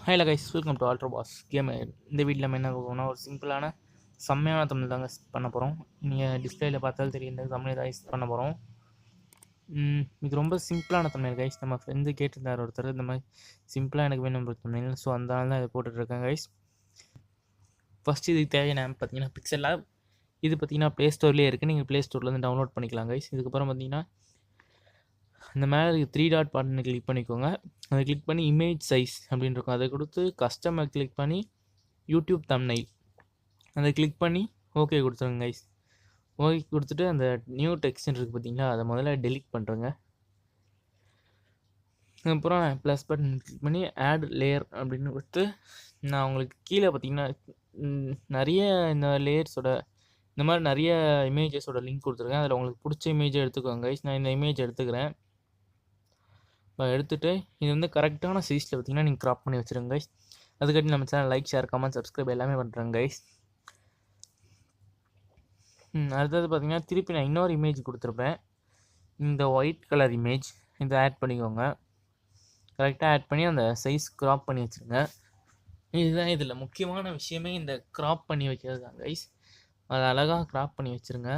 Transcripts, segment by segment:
Hello guys, welcome to ultra pass game. இந்த வீட்டில் நம்ம என்ன பார்க்கணும்னா ஒரு சிம்பிளான செம்மையான தமிழ் தாங்க பண்ண போகிறோம். நீங்கள் டிஸ்பிளேயில் பார்த்தாலும் தெரியும், இந்த தமிழ் தான் பண்ண போகிறோம். இது ரொம்ப சிம்பிளான தமிழ் கைஸ். நம்ம ஃப்ரெண்டு கேட்டிருந்தார் ஒருத்தர், இந்த மாதிரி சிம்பிளாக எனக்கு வேணும் தமிழ். ஸோ அதனால தான் இதை போட்டுட்ருக்கேன் கைஸ். ஃபஸ்ட்டு இதுக்கு தேவையான ஆப் பார்த்தீங்கன்னா பிக்சல் ஆப். இது பார்த்தீங்கன்னா ப்ளே ஸ்டோர்லேயே இருக்குது, நீங்கள் ப்ளே ஸ்டோர்லேருந்து டவுன்லோட் பண்ணிக்கலாம் கைஸ். இதுக்கப்புறம் பார்த்தீங்கன்னா இந்த மேலே இருக்குது 3 டாட் பட்டனை கிளிக் பண்ணிக்கோங்க. அதை கிளிக் பண்ணி இமேஜ் சைஸ் அப்படின்னு இருக்கும், அதை கொடுத்து கஸ்டமை கிளிக் பண்ணி யூடியூப் தம்ப்நெயில் அதை கிளிக் பண்ணி ஓகே கொடுத்துருங்க கைஸ். ஓகே கொடுத்துட்டு அந்த நியூ டெக்ஸ்ட் இருக்குது பார்த்தீங்களா, அதை முதல்ல டெலிட் பண்ணுறேங்க. அப்புறம் ப்ளஸ் பட்டன் கிளிக் பண்ணி ஆட் லேயர் அப்படின்னு கொடுத்து நான் உங்களுக்கு கீழே பார்த்தீங்கன்னா நிறைய இந்த லேயர்ஸோட இந்த மாதிரி நிறைய இமேஜஸோட லிங்க் கொடுத்துருக்கேன். அதில் உங்களுக்கு பிடிச்ச இமேஜை எடுத்துக்கோங்க கைஸ். நான் இந்த இமேஜ் எடுத்துக்கிறேன். எடுத்துகிட்டு இது வந்து கரெக்டான சைஸில் பார்த்தீங்கன்னா நீங்கள் க்ராப் பண்ணி வச்சுருங்க கைஸ். அதுக்காட்டி நம்ம channel like, share, comment, subscribe எல்லாமே பண்ணுறேங்க கைஸ். அடுத்தது பார்த்தீங்கன்னா திருப்பி நான் இன்னொரு இமேஜ் கொடுத்துருப்பேன், இந்த ஒயிட் கலர் இமேஜ். இதை ஆட் பண்ணிக்கோங்க. கரெக்டாக ஆட் பண்ணி அந்த சைஸ் க்ராப் பண்ணி வச்சுருங்க. இதுதான் இதில் முக்கியமான விஷயமே, இந்த க்ராப் பண்ணி வைக்கிறது தான் கைஸ். அதை அழகாக க்ராப் பண்ணி வச்சுருங்க.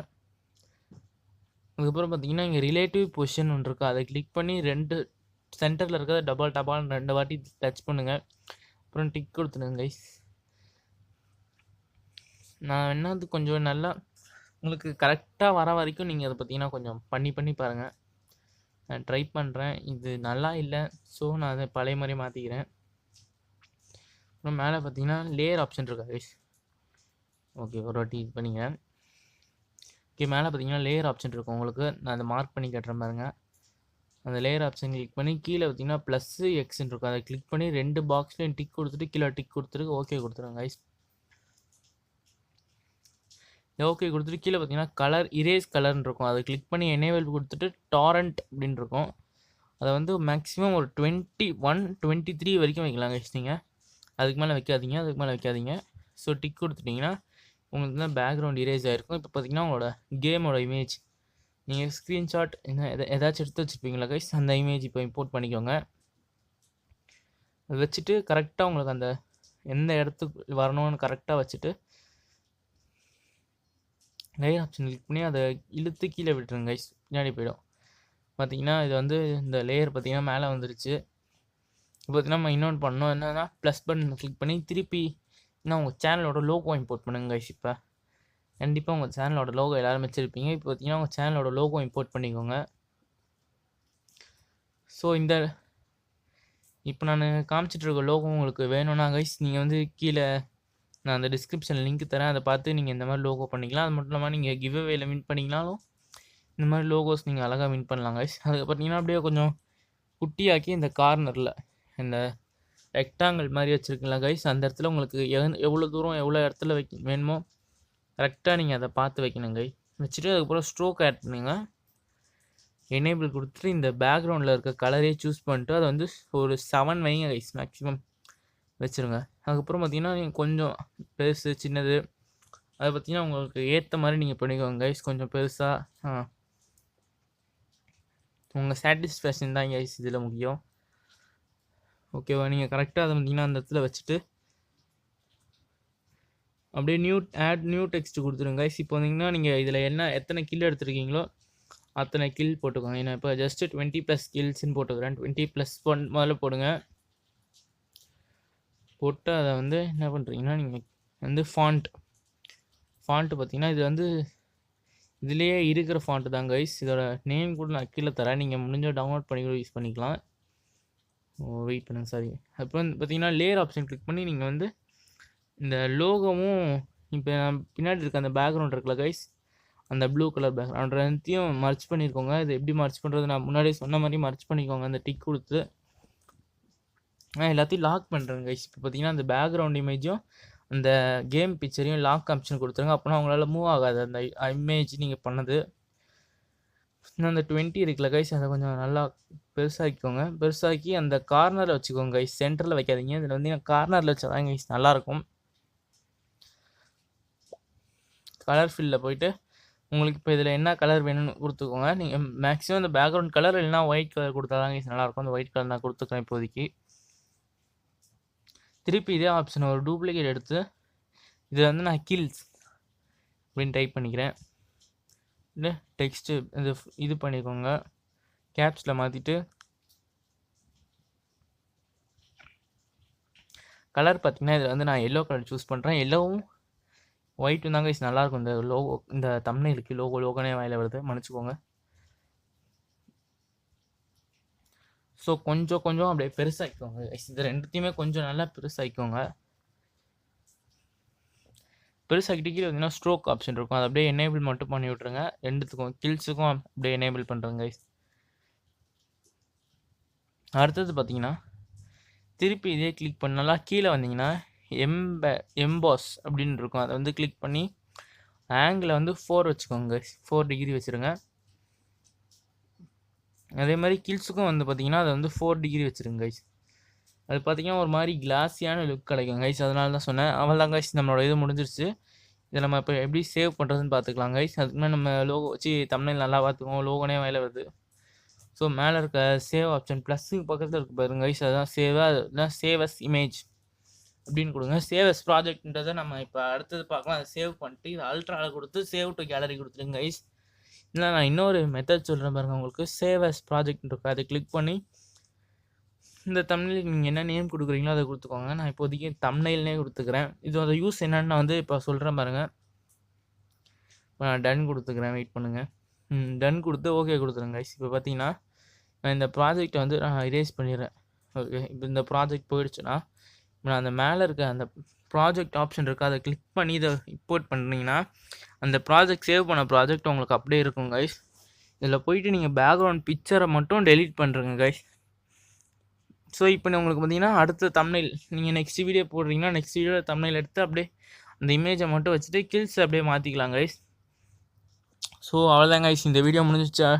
அதுக்கப்புறம் பார்த்தீங்கன்னா இங்கே ரிலேட்டிவ் பொசிஷன் ஒன்று இருக்குது, அதை கிளிக் பண்ணி சென்டரில் இருக்கிறத டபால் 2 வாட்டி டச் பண்ணுங்கள். அப்புறம் டிக் கொடுத்துடுங்க கைஸ். நான் என்னது கொஞ்சம் நல்லா உங்களுக்கு கரெக்டாக வர வரைக்கும் நீங்கள் அதை பார்த்தீங்கன்னா கொஞ்சம் பண்ணி பாருங்கள். நான் ட்ரை பண்ணுறேன், இது நல்லா இல்லை, ஸோ நான் அதை பழைய மாதிரி மாற்றிக்கிறேன். அப்புறம் மேலே பார்த்தீங்கன்னா லேயர் ஆப்ஷன் இருக்கா கைஸ். ஓகே, ஒரு வாட்டி இது பண்ணிங்க. ஓகே, மேலே பார்த்தீங்கன்னா லேயர் ஆப்ஷன் இருக்கும் உங்களுக்கு. நான் அதை மார்க் பண்ணி கட்டுறேன் பாருங்கள். அந்த லேயர் ஆப்ஷன் கிளிக் பண்ணி கீழே பார்த்தீங்கன்னா +, Xன்னு இருக்கும், அதை கிளிக் பண்ணி 2 பாக்ஸ்லையும் டிக் கொடுத்துட்டு கீழே டிக் கொடுத்துட்டு ஓகே கொடுத்துருங்க கைஸ். ஓகே கொடுத்துட்டு கீழே பார்த்தீங்கன்னா கலர் இரேஸ் கலர்னு இருக்கும், அதை கிளிக் பண்ணி எனேபிள் கொடுத்துட்டு டாரண்ட் அப்படின்னு இருக்கும். அதை வந்து மேக்ஸிமம் ஒரு 21, 23 வரைக்கும் வைக்கலாம் கைஸ். நீங்கள் அதுக்கு மேலே வைக்காதீங்க. ஸோ டிக் கொடுத்துட்டிங்கன்னா உங்களுக்கு தான் பேக்ரவுண்ட் இரேஸ் ஆகிருக்கும். இப்போ பார்த்தீங்கன்னா உங்களோட கேமோட இமேஜ் நீங்கள் ஸ்க்ரீன்ஷாட் ஏதாச்சும் எடுத்து வச்சுருப்பீங்களா கைஸ், அந்த இமேஜ் இப்போ இம்போர்ட் பண்ணிக்கோங்க. அதை வச்சுட்டு கரெக்டாக உங்களுக்கு அந்த எந்த இடத்துக்கு வரணும்னு கரெக்டாக வச்சுட்டு லேயர் ஆப்ஷன் கிளிக் பண்ணி அதை இழுத்து கீழே விட்டுருங்க கைஸ், பின்னாடி போயிடும். பார்த்தீங்கன்னா இது வந்து இந்த லேயர் பார்த்தீங்கன்னா மேலே வந்துருச்சு. இப்போ பார்த்தீங்கன்னா நம்ம இன்னொன்று பண்ணோம், என்னென்னா ப்ளஸ் பட்டன் கிளிக் பண்ணி திருப்பி இன்னும் உங்கள் சேனலோட லோகோ இம்போர்ட் பண்ணுங்க கைஸ். இப்போ கண்டிப்பாக உங்கள் சேனலோட லோகோ எல்லோரும் வச்சுருப்பீங்க. இப்போ பார்த்தீங்கன்னா உங்கள் சேனலோட லோகோ இம்போர்ட் பண்ணிக்கோங்க. ஸோ இப்போ நான் காமிச்சிட்ருக்க லோகோ உங்களுக்கு வேணும்னா கைஸ், நீங்கள் வந்து கீழே நான் அந்த டிஸ்கிரிப்ஷனில் லிங்க் தரேன், அதை பார்த்து நீங்கள் இந்த மாதிரி லோகோ பண்ணிக்கலாம். அது மட்டும் இல்லாமல் நீங்கள் கிவ்அவேல வின் பண்ணிங்கனாலும் இந்த மாதிரி லோகோஸ் நீங்கள் அழகாக வின் பண்ணலாம் கைஸ். அதுக்கு பார்த்தீங்கன்னா அப்படியே கொஞ்சம் குட்டியாக்கி இந்த கார்னரில் இந்த ரெக்டாங்கிள் மாதிரி வச்சுருக்கீங்களா கைஸ், அந்த இடத்துல உங்களுக்கு எவ்வளோ தூரம் எவ்வளோ இடத்துல வேணுமோ கரெக்டாக நீங்கள் அதை பார்த்து வைக்கணும் கைஸ். வச்சுட்டு அதுக்கப்புறம் ஸ்ட்ரோக் ஆட் பண்ணுங்க. எனேபிள் கொடுத்துட்டு இந்த பேக்ரவுண்டில் இருக்க கலரே சூஸ் பண்ணிட்டு அதை வந்து ஒரு 7 வைங்க கைஸ், மேக்ஸிமம் வச்சுருங்க. அதுக்கப்புறம் பார்த்தீங்கன்னா நீங்கள் கொஞ்சம் பெருசு சின்னது அதை பார்த்தீங்கன்னா உங்களுக்கு ஏற்ற மாதிரி நீங்கள் பண்ணிக்கோங்க கைஸ். கொஞ்சம் பெருசாக உங்கள் சாட்டிஸ்ஃபேக்ஷன் தான் கைஸ் இதில் முக்கியம். ஓகேவா, நீங்கள் கரெக்டாக அதை பார்த்தீங்கன்னா அந்த இடத்துல வச்சுட்டு அப்படியே நியூ டெக்ஸ்ட் கொடுத்துருங்க கைஸ். இப்போ வந்தீங்கன்னா நீங்கள் இதில் எத்தனை கில் எடுத்துருக்கீங்களோ அத்தனை கில் போட்டுக்கோங்க. ஏன்னா இப்போ ஜஸ்ட்டு 20+ கில்ஸ்ன்னு போட்டுக்கிறேன். 20+1 முதல்ல போடுங்க. போட்டு அதை வந்து என்ன பண்ணுறீங்கன்னா நீங்கள் வந்து ஃபாண்ட்டு பார்த்தீங்கன்னா இது வந்து இதுலேயே இருக்கிற ஃபாண்ட்டு தான் கைஸ். இதோட நேம் கூட நான் கீழே தரேன், நீங்கள் முடிஞ்ச டவுன்லோட் பண்ணி கூட யூஸ் பண்ணிக்கலாம். வெயிட் பண்ணுங்கள், சாரி. அப்புறம் பார்த்தீங்கன்னா லேயர் ஆப்ஷன் கிளிக் பண்ணி நீங்கள் வந்து இந்த லோகோவும் இப்போ நான் பின்னாடி இருக்க அந்த பேக்ரவுண்ட் இருக்குல்ல கைஸ், அந்த ப்ளூ கலர் பேக்ரவுண்ட் ரெண்டுத்தையும் மர்ச் பண்ணியிருக்கோங்க. இது எப்படி மர்ச் பண்ணுறது, நான் முன்னாடியே சொன்ன மாதிரி மர்ச் பண்ணிக்கோங்க. அந்த டிக் கொடுத்து நான் எல்லாத்தையும் லாக் பண்ணுறேங்க கைஸ். இப்போ பார்த்தீங்கன்னா அந்த பேக்ரவுண்ட் இமேஜும் அந்த கேம் பிக்சரையும் லாக் ஆப்ஷன் கொடுத்துருங்க. அப்போனா உங்களால் மூவ் ஆகாது அந்த இமேஜ் நீங்கள் பண்ணது. இன்னும் அந்த 20 இருக்குல்ல கைஸ், அதை கொஞ்சம் நல்லா பெருசாக்கிக்கோங்க. பெருசாக்கி அந்த கார்னரில் வச்சுக்கோங்க கைஸ், சென்டரில் வைக்காதீங்க. இதில் வந்து கார்னரில் வச்சா தான் கைஸ் நல்லாயிருக்கும். கலர் ஃபில்லில் போய்ட்டு உங்களுக்கு இப்போ இதில் என்ன கலர் வேணும்னு கொடுத்துக்கோங்க. நீங்கள் மேக்ஸிமம் இந்த பேக்ரவுண்ட் கலர் இல்லைனா ஒயிட் கலர் கொடுத்தா தான் கைஸ் நல்லாயிருக்கும். அந்த ஒயிட் கலர் நான் கொடுத்துக்கிறேன் இப்போதைக்கு. திருப்பி இதே ஆப்ஷன் ஒரு டூப்ளிகேட் எடுத்து இதை வந்து நான் கில்ஸ் அப்படின்னு டைப் பண்ணிக்கிறேன். இல்லை டெக்ஸ்ட்டு இது பண்ணிக்கோங்க, கேப்ஸில் மாற்றிட்டு கலர் பார்த்திங்கன்னா இதில் வந்து நான் எல்லோ கலர் சூஸ் பண்ணுறேன். எல்லோவும் ஒயிட்டும் தாங்க இது நல்லாயிருக்கும். இந்த லோகோ இந்த தம்ப்நெயிலுக்கு லோகோனே வாயில வருது, மன்னிச்சுக்கோங்க. ஸோ கொஞ்சம் கொஞ்சம் அப்படியே பெருசாகிக்கோங்க. இது ரெண்டுத்தையுமே கொஞ்சம் நல்லா பெருசாகிக்கோங்க. பெருசாகிட்டு கீழே பார்த்தீங்கன்னா ஸ்ட்ரோக் ஆப்ஷன் இருக்கும், அதை அப்படியே எனேபிள் மட்டும் பண்ணி விட்ருங்க. ரெண்டுத்துக்கும் கில்ஸுக்கும் அப்படியே எனேபிள் பண்ணுறேங்க கைஸ். அடுத்தது பார்த்தீங்கன்னா திருப்பி இதே கிளிக் பண்ணலாம். கீழே வந்தீங்கன்னா எம்பாஸ் அப்படின்னு இருக்கும், அதை வந்து கிளிக் பண்ணி ஆங்கிளை வந்து 4 வச்சுக்கோங்க, 4 டிகிரி வச்சுருங்க. அதே மாதிரி கில்ஸுக்கும் வந்து பார்த்தீங்கன்னா அதை வந்து 4 டிகிரி வச்சுருங்க கைஸ். அது பார்த்தீங்கன்னா ஒரு மாதிரி கிளாஸியான லுக் கிடைக்கும் கைஸ், அதனால தான் சொன்னேன். அவள் தான் கைஸ், நம்மளோட இது முடிஞ்சிருச்சு. இதை நம்ம இப்போ எப்படி சேவ் பண்ணுறதுன்னு பார்த்துக்கலாம் கைஸ். அதுக்கு மேலே நம்ம லோகோ வச்சு தம்ப்நெயில் நல்லா பார்த்துக்குவோம், லோகோனே வாயில வருது. ஸோ மேலே இருக்க சேவ் ஆப்ஷன் ப்ளஸ்ஸுக்கு பக்கத்தில் இருக்க பாருங்க கைஸ், அதுதான் அதுதான் சேவ் அஸ் இமேஜ் அப்படின்னு கொடுங்க. சேவ் அஸ் ப்ராஜெக்ட்ன்றதை நம்ம இப்போ அடுத்தது பார்க்கலாம். அதை சேவ் பண்ணிட்டு இது அல்ட்ராவில் கொடுத்து சேவ் டு கேலரி கொடுத்துருங்க கைஸ். இல்லை நான் இன்னொரு மெத்தட் சொல்கிறேன் பாருங்கள் உங்களுக்கு. சேவ் அஸ் ப்ராஜெக்ட் இருக்கும், அதை கிளிக் பண்ணி இந்த தம்ப்நெயிலுக்கு நீங்கள் என்ன நேம் கொடுக்குறீங்களோ அதை கொடுத்துக்கோங்க. நான் இப்போதைக்கு தம்ப்நெயில்னே கொடுத்துக்கிறேன். இதோட யூஸ் என்னன்னு நான் வந்து இப்போ சொல்கிறேன் பாருங்கள். நான் டன் கொடுத்துக்கிறேன், வெயிட் பண்ணுங்கள். டன் கொடுத்து ஓகே கொடுத்துருங்க கைஸ். இப்போ பார்த்தீங்கன்னா நான் இந்த ப்ராஜெக்டை வந்து நான் இரேஸ் பண்ணிடுறேன். ஓகே, இப்போ இந்த ப்ராஜெக்ட் போயிடுச்சுன்னா நான் அந்த மேலே இருக்க அந்த ப்ராஜெக்ட் ஆப்ஷன் இருக்குது, அதை கிளிக் பண்ணி இதை இம்போர்ட் பண்ணிங்கன்னா அந்த ப்ராஜெக்ட் சேவ் பண்ண ப்ராஜெக்ட் உங்களுக்கு அப்படியே இருக்கும் கைஸ். இதில் போயிட்டு நீங்கள் பேக்ரவுண்ட் பிக்சரை மட்டும் டெலீட் பண்ணுறங்க கைஸ். ஸோ இப்போ உங்களுக்கு பார்த்தீங்கன்னா அடுத்த தம்ப்நெயில் நீங்கள் நெக்ஸ்ட் வீடியோ போடுறீங்கன்னா நெக்ஸ்ட் வீடியோ தம்ப்நெயில் எடுத்து அப்படியே அந்த இமேஜை மட்டும் வச்சுட்டு கில்ஸ் அப்படியே மாற்றிக்கலாம் கைஸ். ஸோ அவ்வளோதான் கைஸ், இந்த வீடியோ முடிஞ்சிச்சா.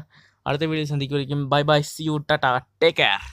அடுத்த வீடியோ சந்திக்க வரைக்கும் bye bye, see you, tata, take care.